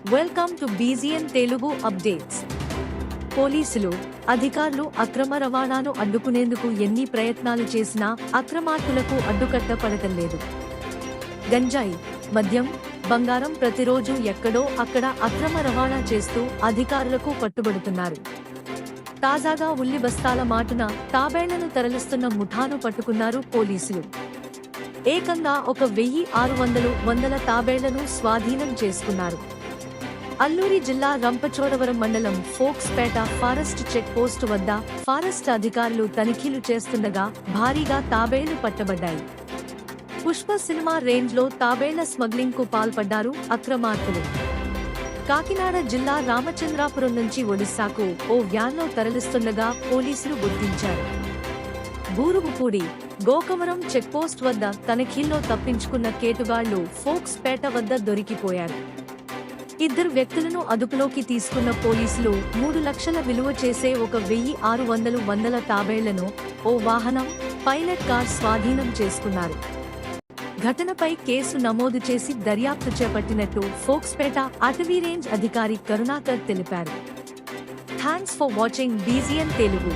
Welcome to బీజీఎన్ Telugu updates. పోలీసులు, అధికారులు అక్రమ రవాణాను అడ్డుకునేందుకు ఎన్ని ప్రయత్నాలు చేసినా అక్రమార్కులకు అడ్డుకట్ట పడటం లేదు. గంజాయి, మద్యం, బంగారం ప్రతిరోజు ఎక్కడో అక్కడ అక్రమ రవాణా చేస్తూ అధికారులకు పట్టుబడుతున్నారు. తాజాగా ఉల్లి బస్తాల మాటున తాబేళ్లను తరలిస్తున్న ముఠాను పట్టుకున్నారు పోలీసులు. ఏకంగా 1,600 తాబేళ్లను స్వాధీనం చేసుకున్నారు. అల్లూరి జిల్లా రంపచోడవరం మండలం ఫోక్స్పేట ఫారెస్ట్ చెక్ పోస్టు వద్ద ఫారెస్ట్ అధికారులు తనిఖీలు చేస్తుండగా భారీగా తాబేళ్లు పట్టబడ్డాయి. పుష్ప సినిమా రేంజ్లో తాబేళ్ల స్మగ్లింగ్ కు పాల్పడ్డారు అక్రమార్కులు. కాకినాడ జిల్లా రామచంద్రాపురం నుంచి ఒడిశాకు ఓ వ్యాన్లో తరలిస్తుండగా పోలీసులు గుర్తించారు. బూరుగుపూడి, గోకవరం చెక్పోస్ట్ వద్ద తనిఖీల్లో తప్పించుకున్న కేటుగాళ్లు ఫోక్స్పేట వద్ద దొరికిపోయారు. 2 వ్యక్తులను అదుపులోకి తీసుకున్న పోలీసులు 3 లక్షల విలువ చేసే 1,600 తాబేళ్లను, ఓ వాహనం, పైలట్ కార్ స్వాధీనం చేసుకున్నారు. ఘటనపై కేసు నమోదు చేసి దర్యాప్తు చేపట్టినట్టు ఫోక్స్పేట అటవీ రేంజ్ అధికారి కరుణాకర్ తెలిపారు. Thanks for watching బీజీఎన్ Telugu.